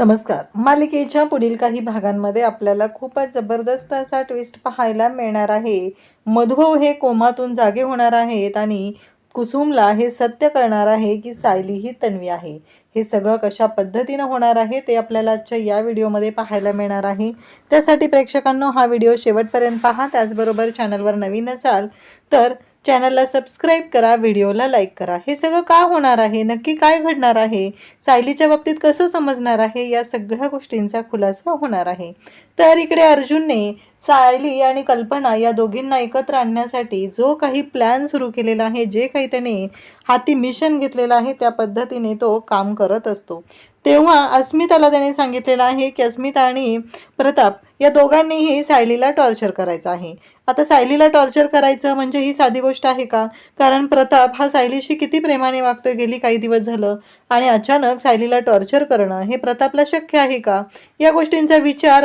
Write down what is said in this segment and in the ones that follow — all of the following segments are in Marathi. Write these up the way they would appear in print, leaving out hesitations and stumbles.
नमस्कार. मालिकेच्या पुढील काही भागांमध्ये आपल्याला खूपच जबरदस्त असा ट्विस्ट पाहायला मिळणार आहे. मधुभाऊ हे कोमातून जागे होणार आहेत आणि कुसुमला हे सत्य कळणार आहे की सायली ही तन्वी आहे. हे सगळं कशा पद्धतीनं होणार आहे ते आपल्याला आजच्या या व्हिडिओमध्ये पाहायला मिळणार आहे. त्यासाठी प्रेक्षकांनो हा व्हिडिओ शेवटपर्यंत पहा. त्याचबरोबर चॅनलवर नवीन असाल तर चॅनलला सबस्क्राईब करा, व्हिडिओला लाईक करा. हे सगळं का होणार आहे, नक्की काय घडणार आहे, सायलीच्या बाबतीत कसं समजणार आहे, या सगळ्या गोष्टींचा खुलासा होणार आहे. तर इकडे अर्जुनने सायली आणि कल्पना या दोघींना एकत्र आणण्यासाठी जो काही प्लॅन सुरू केलेला आहे, जे काही त्याने हाती मिशन घेतलेलं आहे त्या पद्धतीने तो काम करत असतो. तेव्हा अस्मिताला त्याने सांगितलेलं आहे की अस्मिता आणि प्रताप या दोघांनीही सायलीला टॉर्चर करायचं आहे. आता सायलीला टॉर्चर करायचं म्हणजे ही साधी गोष्ट आहे का? कारण प्रताप हा सायलीशी किती प्रेमाने वागतोय गेली काही दिवस झालं, आणि अचानक सायलीला टॉर्चर करणं हे प्रतापला शक्य आहे का? या गोष्टींचा विचार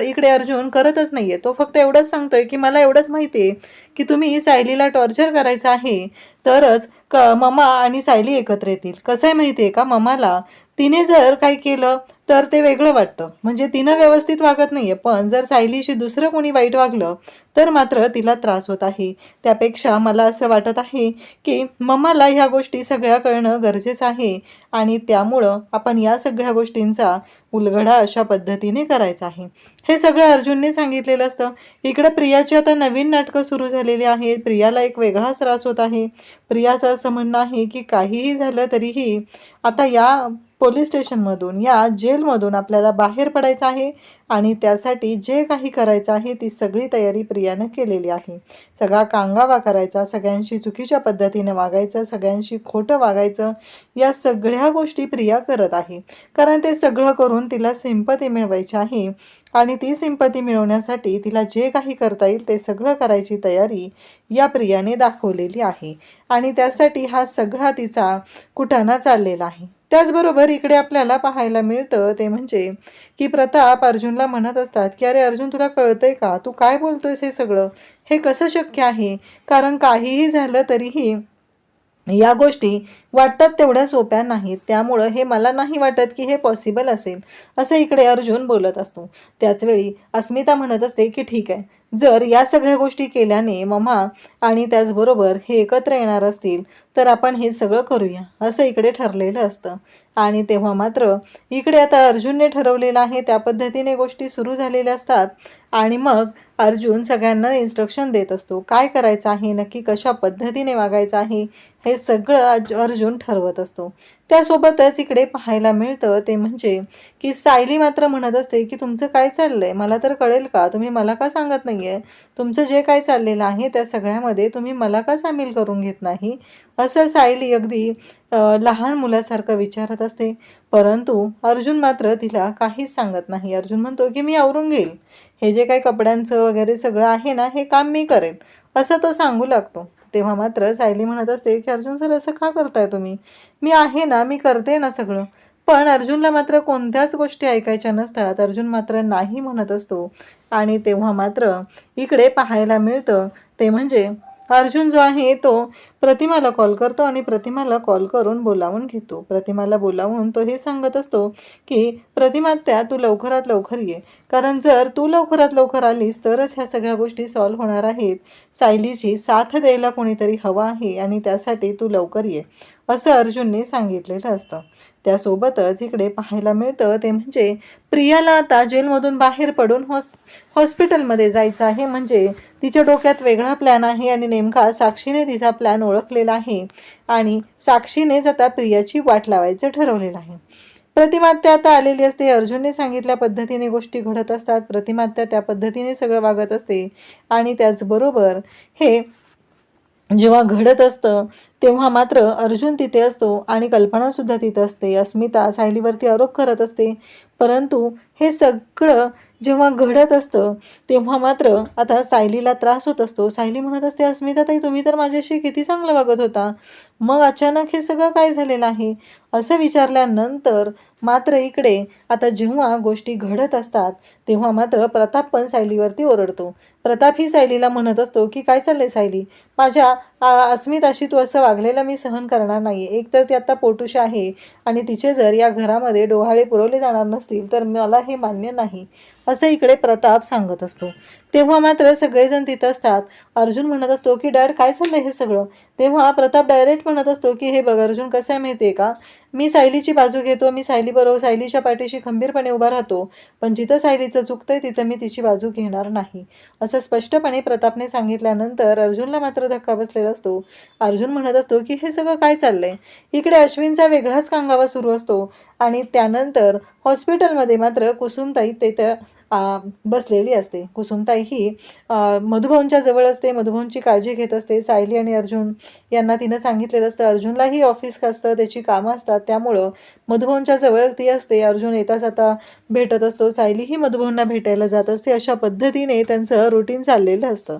इकडे अर्जुन करतच नाहीये. तो फक्त एवढंच सांगतोय की मला एवढंच माहिती आहे की तुम्ही सायलीला टॉर्चर करायचं आहे तरच ममा आणि सायली एकत्र येतील. कसं आहे माहिती आहे का, ममाला तिने जर काही केलं तर ते वेगळं वाटतं, म्हणजे तिनं व्यवस्थित वागत नाहीये, पण जर सायलीशी दुसरं कोणी वाईट वागलं तर मात्र तिला त्रास होत आहे. त्यापेक्षा मला असं वाटत आहे की मम्माला ह्या गोष्टी सगळ्या कळणं गरजेचं आहे आणि त्यामुळं आपण या सगळ्या गोष्टींचा उलगडा अशा पद्धतीने करायचा आहे. हे सगळं अर्जुनने सांगितलेलं असतं. इकडे प्रियाची आता नवीन नाटकं सुरू झालेली आहेत. प्रियाला एक वेगळाच त्रास होत आहे. प्रियाचं असं म्हणणं आहे की काहीही झालं तरीही आता या पोलीस स्टेशनमधून, या जेलमधून आपल्याला बाहेर पडायचं आहे आणि त्यासाठी जे काही करायचं आहे ती सगळी तयारी प्रियानं केलेली आहे. सगळा कांगावा करायचा, सगळ्यांशी चुकीच्या पद्धतीने वागायचं, सगळ्यांशी खोटं वागायचं, या सगळ्या गोष्टी प्रिया करत आहे. कारण ते सगळं करून तिला सिंपती मिळवायची आहे आणि ती सिंपती मिळवण्यासाठी तिला जे काही करता येईल ते सगळं करायची तयारी या प्रियाने दाखवलेली आहे आणि त्यासाठी हा सगळा तिचा कुटाणा चाललेला आहे. त्याचबरोबर इकडे आपल्याला पाहायला मिळतं ते म्हणजे की प्रताप अर्जुनला म्हणत असतात की अरे अर्जुन, तुला कळतंय का, तू काय बोलतोयस, हे सगळं हे कसं शक्य आहे? कारण काहीही झालं तरीही या गोष्टी वाटतात तेवढ्या सोप्या नाहीत, त्यामुळं हे मला नाही वाटत की हे पॉसिबल असेल, असं इकडे अर्जुन बोलत असतो. त्याचवेळी अस्मिता म्हणत असते की ठीक आहे, जर या सगळ्या गोष्टी केल्याने मम्मा आणि त्याचबरोबर हे एकत्र येणार असतील तर आपण हे सगळं करूया, असं इकडे ठरलेलं असतं. आणि तेव्हा मात्र इकडे आता अर्जुनने ठरवलेलं आहे त्या पद्धतीने गोष्टी सुरू झालेल्या असतात आणि मग अर्जुन सगळ्यांना इन्स्ट्रक्शन देत असतो, काय करायचं आहे, नक्की कशा पद्धतीने वागायचं आहे हे सगळं अर्जुन ठरवत असतो. त्यासोबतच इकडे पाहायला मिळतं ते म्हणजे की सायली मात्र म्हणत असते की तुमचं काय चाललंय, मला तर कळेल का, तुम्ही मला का सांगत नाहीये, तुमचं जे काय चाललेलं आहे त्या सगळ्यामध्ये तुम्ही मला का सामील करून घेत नाही, असं सायली अगदी लहान मुलासारखं विचारत असते. परंतु अर्जुन मात्र तिला काहीच सांगत नाही. अर्जुन म्हणतो की मी आवरून घेईल, हे जे काही कपड्यांचं वगैरे सगळं आहे ना हे काम मी करेन, असं तो सांगू लागतो. तेव्हा मात्र सायली म्हणत असते की अर्जुन सर, असं का करताय तुम्ही, मी आहे ना, मी करते ना सगळं. पण अर्जुनला मात्र कोणत्याच गोष्टी ऐकायच्या नसतात. अर्जुन मात्र नाही म्हणत असतो आणि तेव्हा मात्र इकडे पाहायला मिळतं ते म्हणजे अर्जुन जो आहे तो प्रतिमाला कॉल करतो आणि प्रतिमाला कॉल करून बोलावून घेतो. प्रतिमाला बोलावून तो हे सांगत असतो की प्रतिमा तू लवकरात लवकर ये, कारण जर तू लवकरात लवकर आलीस तरच ह्या सगळ्या गोष्टी सॉल्व्ह होणार आहेत. सायलीची साथ द्यायला कोणीतरी हवं आहे आणि त्यासाठी तू लवकर ये, असं अर्जुनने सांगितलेलं असतं. त्यासोबतच इकडे पाहायला मिळतं ते म्हणजे प्रियाला आता जेलमधून बाहेर पडून हॉस्पिटलमध्ये जायचं आहे, म्हणजे तिच्या डोक्यात वेगळा प्लॅन आहे आणि नेमका साक्षीने तिचा प्लॅन ओळखलेला आहे आणि साक्षीनेच आता प्रियाची वाट लावायचं ठरवलेलं आहे. प्रतिमात्या आता आलेली असते. अर्जुनने सांगितल्या पद्धतीने गोष्टी घडत असतात. प्रतिमात्या त्या पद्धतीने सगळं वागत असते आणि त्याचबरोबर हे जेव्हा घडत असतं तेव्हा मात्र अर्जुन तिथे असतो आणि कल्पनासुद्धा तिथे असते. अस्मिता सायलीवरती आरोप करत असते. परंतु हे सगळं जेव्हा घडत असतं तेव्हा मात्र आता सायलीला त्रास होत असतो. सायली म्हणत असते, अस्मिता ताई, तुम्ही तर माझ्याशी किती चांगलं वागत होता, मग अचानक हे सगळं काय झालेलं आहे, असं विचारल्यानंतर मात्र इकडे आता जेव्हा गोष्टी घडत असतात तेव्हा मात्र प्रताप पण सायलीवरती ओरडतो. प्रताप ही सायलीला म्हणत असतो की काय चाललंय सायली, माझ्या अस्मित अशी तू असं वागलेलं मी सहन करणार नाही. एक तर ती आता पोटुशी आहे आणि तिचे जर या घरामध्ये डोहाळे पुरवले जाणार नसतील तर मला हे मान्य नाही, असं इकडे प्रताप सांगत असतो. तेव्हा मात्र सगळेजण तिथं असतात. अर्जुन म्हणत असतो की डॅड काय चाललंय हे सगळं. तेव्हा प्रताप डायरेक्ट म्हणत असतो की हे बघ अर्जुन, कसं आहे माहिती आहे का, मी सायलीची बाजू घेतो, मी सायलीबरोबर सायलीच्या पाठीशी खंबीरपणे उभा राहतो, पण जिथं सायलीचं चुकतंय तिथं मी तिची बाजू घेणार नाही, असं स्पष्टपणे प्रतापने सांगितल्यानंतर अर्जुनला मात्र धक्का बसलेला असतो. अर्जुन म्हणत असतो की हे सगळं काय चाललंय. इकडे अश्विनचा वेगळाच कांगावा सुरू असतो आणि त्यानंतर हॉस्पिटलमध्ये मात्र कुसुमताई तिथं बसलेली असते. कुसुमताई ही मधुभाऊंच्या जवळ असते, मधुभाऊंची काळजी घेत असते. सायली आणि अर्जुन यांना तिनं सांगितलेलं असतं. अर्जुनलाही ऑफिस असतं, त्याची कामं असतात, त्यामुळं मधुभाऊंच्या जवळ ती असते. अर्जुन येता जाता भेटत असतो, सायलीही मधुभाऊंना भेटायला जात असते. अशा पद्धतीने त्यांचं रुटीन चाललेलं असतं.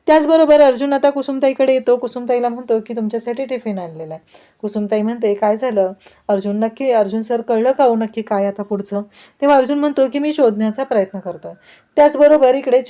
त्याचबरोबर अर्जुन आता कुसुमताईकडे येतो. कुसुमताईला म्हणतो की तुमच्यासाठी टिफिन आणलेला आहे. कुसुमताई म्हणते काय झालं. अर्जुन सर कळलं का हो नक्की काय आता पुढचं. तेव्हा अर्जुन म्हणतो की मी शोधण्याचा प्रयत्न करतोय. त्याचबरोबर इकडे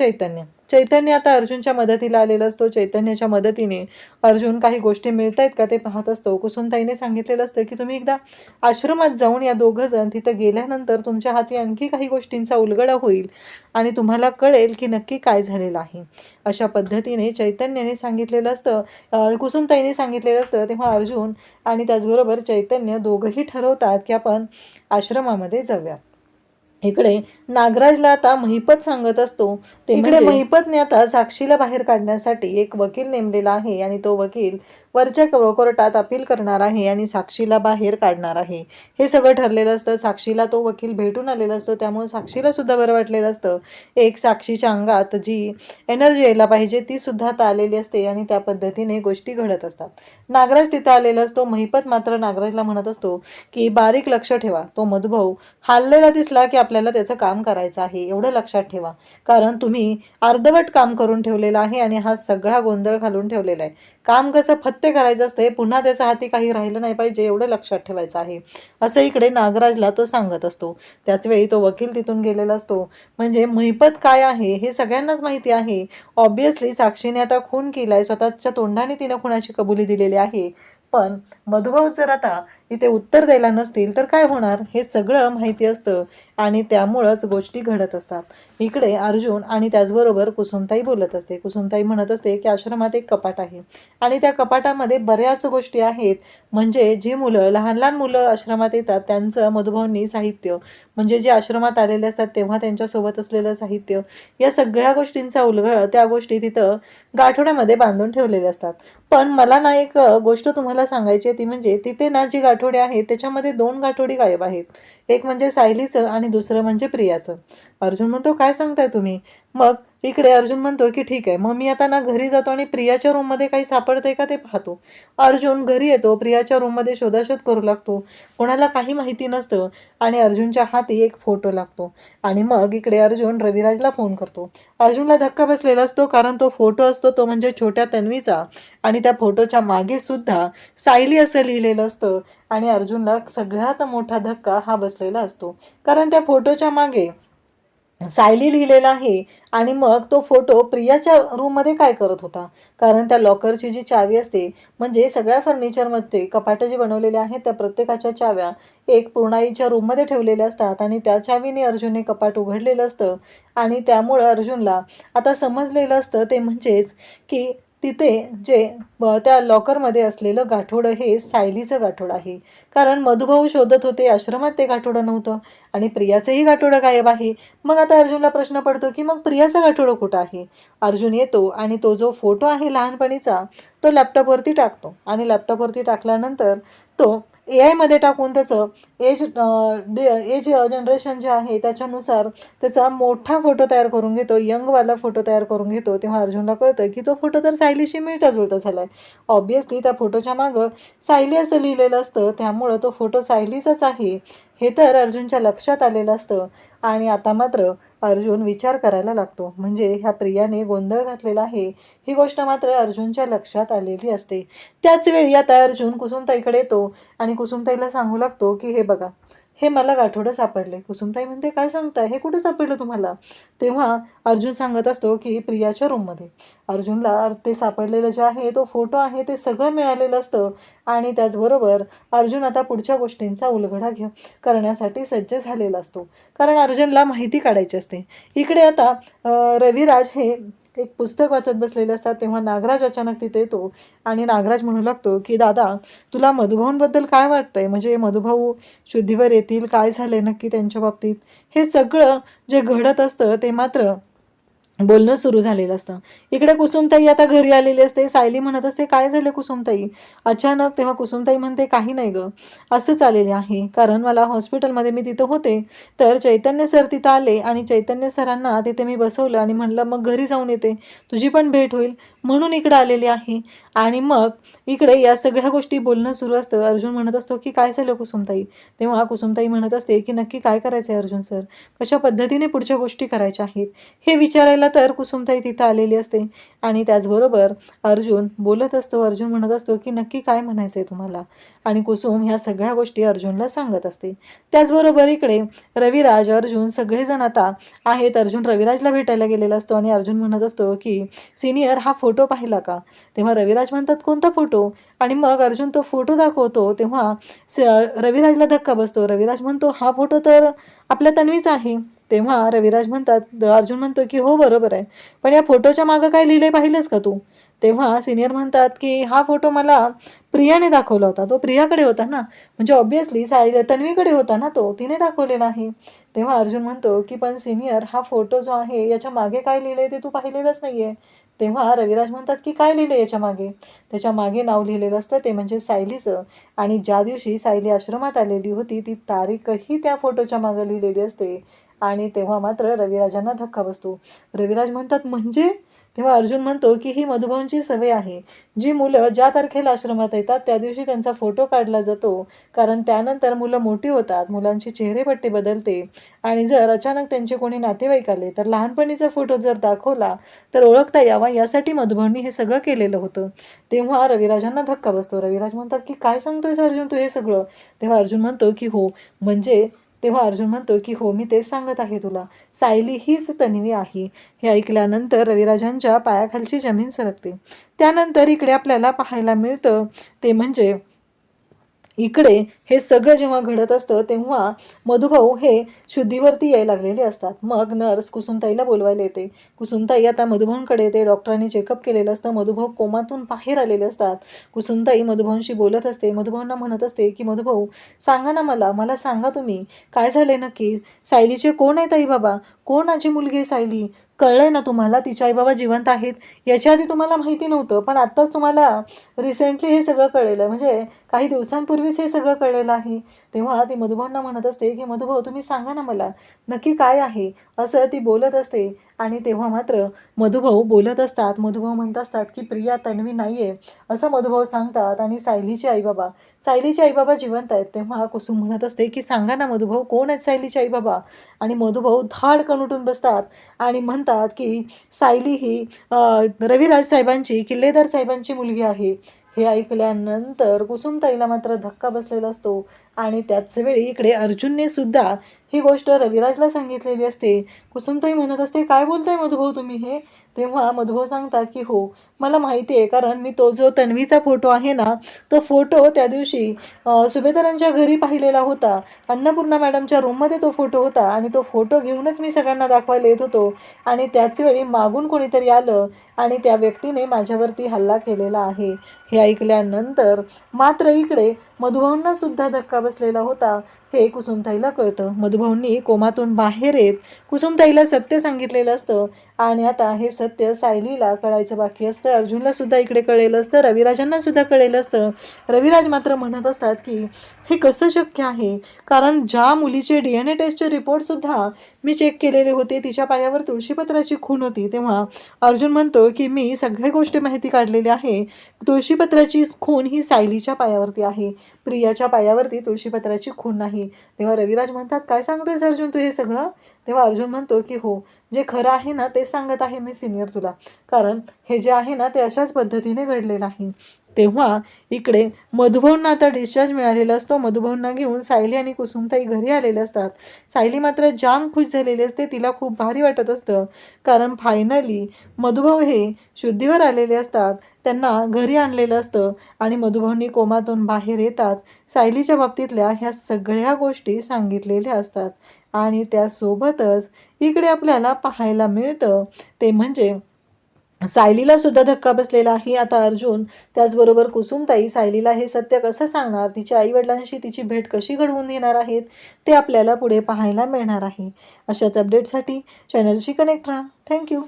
चैतन्य आता अर्जुनच्या मदतीला आलेला असतो. चैतन्याच्या मदतीने अर्जुन काही गोष्टी मिळत आहेत का ते पाहत असतो. कुसुमताईने सांगितलेलं असतं की तुम्ही एकदा आश्रमात जाऊन या दोघं जण तिथं गेल्यानंतर तुमच्या हाती आणखी काही गोष्टींचा उलगडा होईल आणि तुम्हाला कळेल की नक्की काय झालेलं आहे. अशा पद्धतीने चैतन्याने सांगितलेलं असतं, कुसुमताईने सांगितलेलं असतं. तेव्हा अर्जुन आणि त्याचबरोबर चैतन्य दोघंही ठरवतात की आपण आश्रमामध्ये जाऊया. इकडे नागराजला आता महिपत सांगत असतो. इकडे महिपतने आता साक्षीला बाहेर काढण्यासाठी एक वकील नेमलेला आहे आणि तो वकील वरच्या कोर्टात अपील करणार आहे आणि साक्षीला बाहेर काढणार आहे. हे सगळं ठरलेलं असतं. साक्षीला तो वकील भेटून आलेला असतो, त्यामुळे साक्षीला सुद्धा बरं वाटलेलं असतं. एक साक्षीच्या अंगात जी एनर्जी यायला पाहिजे ती सुद्धा आता आलेली असते आणि त्या पद्धतीने गोष्टी घडत असतात. नागराज तिथं आलेला असतो. महिपत मात्र नागराजला म्हणत असतो की बारीक लक्ष ठेवा, तो मधुभाऊ हाललेला दिसला की आपल्याला त्याचं काम करायचं आहे, एवढं लक्षात ठेवा, कारण तुम्ही अर्धवट काम करून ठेवलेलं आहे आणि हा सगळा गोंधळ घालून ठेवलेला आहे. काम कसं फत्ते करायचं असते, पुन्हा त्याच्या हाती काही राहिलं नाही पाहिजे, एवढं लक्षात ठेवायचं आहे, असं इकडे नागराजला तो सांगत असतो. त्याचवेळी तो वकील तिथून गेलेला असतो. म्हणजे महिपत काय आहे हे सगळ्यांनाच माहिती आहे. ऑब्विसली साक्षीने आता खून केलाय, स्वतःच्या तोंडाने तिने खुनाची कबुली दिलेली आहे. पण मधुभाऊ जर आता इथे उत्तर द्यायला नसतील तर काय होणार हे सगळं माहिती असतं आणि त्यामुळंच गोष्टी घडत असतात. इकडे अर्जुन आणि त्याचबरोबर कुसुमताई बोलत असते. कुसुमताई म्हणत असते की आश्रमात एक कपाट आहे आणि त्या कपाटामध्ये बऱ्याच गोष्टी आहेत. म्हणजे जी मुलं लहान लहान मुलं आश्रमात येतात त्यांचं मधुभाऊंनी साहित्य, म्हणजे जे आश्रमात आलेले असतात तेव्हा त्यांच्यासोबत असलेलं साहित्य, या सगळ्या गोष्टींचा उलगडा त्या गोष्टी तिथं गाठोड्यामध्ये बांधून ठेवलेले असतात. पण मला ना एक गोष्ट तुम्हाला सांगायची आहे, ती म्हणजे तिथे ना जी गाठोडी आहेत त्याच्यामध्ये 2 गाठोडी गायब आहेत. एक म्हणजे सायलीचं आणि दुसरं म्हणजे प्रियाचं. अर्जुन म्हणतो काय सांगताय तुम्ही. मग इकडे अर्जुन म्हणतो की ठीक आहे, मग मी आता ना घरी जातो आणि प्रियाच्या रूममध्ये काही सापडतंय का ते पाहतो. अर्जुन घरी येतो, प्रियाच्या रूममध्ये शोधाशोध करू लागतो. कोणाला काही माहिती नसतं आणि अर्जुनच्या हाती एक फोटो लागतो आणि मग इकडे अर्जुन रविराजला फोन करतो. अर्जुनला धक्का बसलेला असतो, कारण तो फोटो असतो तो म्हणजे छोट्या तन्वीचा आणि त्या फोटोच्या मागे सुद्धा सायली असं लिहिलेलं असतं आणि अर्जुनला सगळ्यात मोठा धक्का हा बसलेला असतो, कारण त्या फोटोच्या मागे सायली लिहिलेला आहे आणि मग तो फोटो प्रियाच्या रूममध्ये काय करत होता. कारण त्या लॉकरची जी चावी असते, म्हणजे सगळ्या फर्निचरमध्ये कपाटं जी बनवलेली आहेत त्या प्रत्येकाच्या चाव्या एक पूर्णाईच्या रूममध्ये ठेवलेल्या असतात आणि त्या चावीने अर्जुनने कपाट उघडलेलं असतं आणि त्यामुळं अर्जुनला आता समजलेलं असतं ते म्हणजेच की तिथे जे त्या लॉकरमध्ये असलेलं गाठोडं हे सायलीचं गाठोडं आहे. कारण मधुभाऊ शोधत होते, आश्रमात ते गाठोडं नव्हतं आणि प्रियाचंही गाठोडं गायब आहे. मग आता अर्जुनला प्रश्न पडतो की मग प्रियाचं गाठोडं कुठं आहे. अर्जुन येतो आणि तो जो फोटो आहे लहानपणीचा तो लॅपटॉपवरती टाकतो आणि लॅपटॉपवरती टाकल्यानंतर तो AI मध्ये टाकून त्याचं एज जनरेशन जे आहे त्याच्यानुसार त्याचा मोठा फोटो तयार करून घेतो, यंगवाला फोटो तयार करून घेतो. तेव्हा अर्जुनला कळतं की तो फोटो तर सायलीशी मिळता जुळता झाला आहे. ऑब्वियसली त्या फोटोच्या मागं सायली असं लिहिलेलं असतं, त्यामुळं तो फोटो सायलीचाच आहे हे तर अर्जुनच्या लक्षात आलेलं असतं आणि आता मात्र अर्जुन विचार करायला लागतो. म्हणजे ह्या प्रियाने गोंधळ घातलेला आहे ही गोष्ट मात्र अर्जुनच्या लक्षात आलेली असते. त्याच वेळी आता अर्जुन कुसुमताईकडे येतो आणि कुसुमताईला सांगू लागतो की हे बघा, हे मला गाठोडं सापडले. कुसुमताई म्हणते, काय सांगताय, हे कुठे सापडलं तुम्हाला? तेव्हा अर्जुन सांगत असतो की प्रियाच्या रूममध्ये. अर्जुनला ते सापडलेलं जे आहे, तो फोटो आहे, ते सगळं मिळालेलं असतं. आणि त्याचबरोबर अर्जुन आता पुढच्या गोष्टींचा उलगडा करण्यासाठी सज्ज झालेला असतो, कारण अर्जुनला माहिती काढायची असते. इकडे आता रविराज हे एक पुस्तक वाचत बसलेले असतात. तेव्हा नागराज अचानक तिथे येतो आणि नागराज म्हणू लागतो की दादा, तुला मधुभाऊंबद्दल काय वाटतंय? म्हणजे मधुभाऊ शुद्धीवर येतील, काय झालंय नक्की त्यांच्या बाबतीत? हे सगळं जे घडत असतं ते मात्र बोलणं सुरू झालेलं असतं. इकडे कुसुमताई आता घरी आलेली असते. सायली म्हणत असते, काय झालं कुसुमताई अचानक? तेव्हा कुसुमताई म्हणते, काही नाही गं, असंच आलेले आहे, कारण मला हॉस्पिटलमध्ये मी तिथं होते, तर चैतन्य सर तिथं आले आणि चैतन्य सरांना तिथे मी बसवलं आणि म्हणलं मग घरी जाऊन येते, तुझी पण भेट होईल, म्हणून इकडं आलेली आहे. आणि मग इकडे या सगळ्या गोष्टी बोलणं सुरू असतं. अर्जुन म्हणत असतो की काय झालं कुसुमताई? तेव्हा कुसुमताई म्हणत असते की नक्की काय करायचं आहे अर्जुन सर, कशा पद्धतीने पुढच्या गोष्टी करायच्या आहेत हे विचारायला तर कुसुमताई तिथं आलेली असते. आणि त्याचबरोबर अर्जुन बोलत असतो. अर्जुन म्हणत असतो की नक्की काय म्हणायचं आहे तुम्हाला? आणि कुसुम ह्या सगळ्या गोष्टी अर्जुनला सांगत असते. त्याचबरोबर इकडे रविराज, अर्जुन सगळेजण आता आहेत. अर्जुन रविराजला भेटायला गेलेला असतो आणि अर्जुन म्हणत असतो की सिनियर, हा फोटो पाहिला का? तेव्हा रविराज म्हणतात, कोणता फोटो? आणि मग अर्जुन तो फोटो दाखवतो. तेव्हा रविराजला धक्का बसतो. रविराज म्हणतो, हा फोटो तर आपल्या तन्वीचा आहे. तेव्हा रविराज म्हणतात, अर्जुन म्हणतो की हो बरोबर आहे, पण या फोटोच्या मागं काय लिहिलंय पाहिलंस का तू? तेव्हा सिनियर म्हणतात की हा फोटो मला प्रियाने दाखवला होता, तो प्रियाकडे होता ना, म्हणजे ऑब्विसली तन्वीकडे होता ना, तो तिने दाखवलेला आहे. तेव्हा अर्जुन म्हणतो की पण सिनियर, हा फोटो जो आहे याच्या मागे काय लिहिलंय ते तू पाहिलेलंच नाहीये. तेव्हा रविराज म्हणतात की काय लिहिलंय याच्या मागे? त्याच्या मागे नाव लिहिलेलं असतं, ते म्हणजे सायलीचं. आणि ज्या दिवशी सायली आश्रमात आलेली होती ती तारीखही त्या फोटोच्या मागे लिहिलेली असते. आणि तेव्हा मात्र रविराजांना धक्का बसतो. रविराज म्हणतात, म्हणजे? तेव्हा अर्जुन म्हणतो की ही मधुभाऊंची सवय आहे. जी मुलं ज्या तारखेला आश्रमात येतात त्या दिवशी त्यांचा फोटो काढला जातो, कारण त्यानंतर मुलं मोठी होतात, मुलांची चेहरेपट्टी बदलते आणि जर अचानक त्यांचे कोणी नातेवाईक आले तर लहानपणीचा फोटो जर दाखवला तर ओळखता यावा, यासाठी मधुभाऊंनी हे सगळं केलेलं होतं. तेव्हा रविराजांना धक्का बसतो. रविराज म्हणतात की काय सांगतोयस अर्जुन तू हे सगळं? तेव्हा अर्जुन म्हणतो की हो म्हणजे तेव्हा अर्जुन म्हणतो की हो, मी तेच सांगत आहे तुला, सायली हीच तन्वी आहे. हे ऐकल्यानंतर रविराजांच्या पायाखालची जमीन सरकते. त्यानंतर इकडे आपल्याला पाहायला मिळतं ते म्हणजे इकडे हे सगळं जेव्हा घडत असतं तेव्हा मधुभाऊ हे शुद्धीवरती यायला लागलेले असतात. मग नर्स कुसुमताईला बोलवायला येते. कुसुमताई आता मधुभाऊंकडे येते. डॉक्टरांनी चेकअप केलेलं असतं. मधुभाऊ कोमातून बाहेर आलेले असतात. कुसुमताई मधुभाऊंशी बोलत असते. मधुभाऊंना म्हणत असते की मधुभाऊ, सांगा ना, मला सांगा तुम्ही, काय झाले नक्की? सायलीचे कोण आहेत आई बाबा? कोण माझी मुलगी आहे सायली? कळलंय ना तुम्हाला, तिचे आई बाबा जिवंत आहेत? याच्या आधी तुम्हाला माहिती नव्हतं, पण आत्ताच तुम्हाला रिसेंटली हे सगळं कळलेलं, म्हणजे काही दिवसांपूर्वीच हे सगळं कळलेलं आहे. तेव्हा ती मधुभाऊंना म्हणत असते की मधुभाऊ, तुम्ही सांगा ना मला, नक्की काय आहे? असं ती बोलत असते. आणि तेव्हा मात्र मधुभाऊ बोलत असतात. मधुभाऊ म्हणत असतात की प्रिया तन्वी नाहीये, असं मधुभाऊ सांगतात. आणि सायलीचे आई बाबा जिवंत आहेत. तेव्हा कुसुम म्हणत असते की सांगा ना मधुभाऊ, कोण आहेत सायलीचे आई बाबा? आणि मधुभाऊ धाडकन उठून बसतात आणि म्हणतात की सायली ही रविराज साहेबांची, किल्लेदार साहेबांची मुलगी आहे. हे ऐकल्यानंतर कुसुमताईला मात्र धक्का बसलेला असतो. आणि त्याच वेळी इकडे अर्जुनने सुद्धा ही गोष्ट रविराजला सांगितलेली असते. कुसुमताई म्हणत असते, काय बोलताय मधुभाऊ तुम्ही हे? तेव्हा मधुभाऊ सांगतात की हो, मला माहिती आहे, कारण मी तो जो तन्वीचा फोटो आहे ना, तो फोटो त्या दिवशी सुभेदारांच्या घरी पाहिलेला होता. अन्नपूर्णा मॅडमच्या रूममध्ये तो फोटो होता आणि तो फोटो घेऊनच मी सगळ्यांना दाखवायला येत होतो. आणि त्याच वेळी मागून कोणीतरी आलं आणि त्या व्यक्तीने माझ्यावरती हल्ला केलेला आहे. हे ऐकल्यानंतर मात्र इकडे मधुभाऊंना सुद्धा धक्का बसलेला होता, हे कुसुमताईला कळतं. मधुभाऊंनी कोमातून बाहेर येत कुसुमताईला सत्य सांगितलेलं असतं. आणि आता हे सत्य सायलीला कळायचं बाकी असतं. अर्जुनला सुद्धा इकडे कळलेलं असतं. रविराजांना सुद्धा कळलेलं असतं. रविराज मात्र म्हणत असतात की हे कसं शक्य आहे, कारण ज्या मुलीचे DNA टेस्टचे रिपोर्टसुद्धा मी चेक केलेले होते, तिच्या पायावर तुळशीपत्राची खून होती. तेव्हा अर्जुन म्हणतो की मी सगळ्या गोष्टी माहिती काढलेली आहे. तुळशीपत्राची खून ही सायलीच्या पायावरती आहे, प्रियाच्या पायावरती तुळशीपत्राची खून नाही. तेव्हा रविराज म्हणतात, काय सांगतोयस अर्जुन तू हे सगळं? तेव्हा अर्जुन म्हणतो की हो, जे खरं आहे ना ते सांगत आहे मी सिनियर तुला, कारण हे जे आहे ना ते अशाच पद्धतीने घडलेलं आहे. तेव्हा इकडे मधुभाऊंना आता डिस्चार्ज मिळालेला असतो. मधुभाऊंना घेऊन सायली आणि कुसुमताई घरी आलेले असतात. सायली मात्र जाम खुश झालेली असते. तिला खूप भारी वाटत असतं, कारण फायनली मधुभाऊ हे शुद्धीवर आलेले असतात. त्यांना घरी आणलेलं असतं आणि मधुभाऊंनी कोमातून बाहेर येताच सायलीच्या बाबतीतल्या ह्या सगळ्या गोष्टी सांगितलेल्या असतात. आणि त्यासोबतच इकडे आपल्याला पाहायला मिळतं ते म्हणजे सायलीला सुद्धा धक्का बसलेला आहे. आता अर्जुन त्याचबरोबर कुसुमताई सायलीला हे सत्य कसं सांगणार, तिच्या आईवडिलांशी तिची भेट कशी घडवून देणार आहेत, ते आपल्याला पुढे पाहायला मिळणार आहे. अशाच अपडेटसाठी चॅनलशी कनेक्ट राहा. थँक्यू.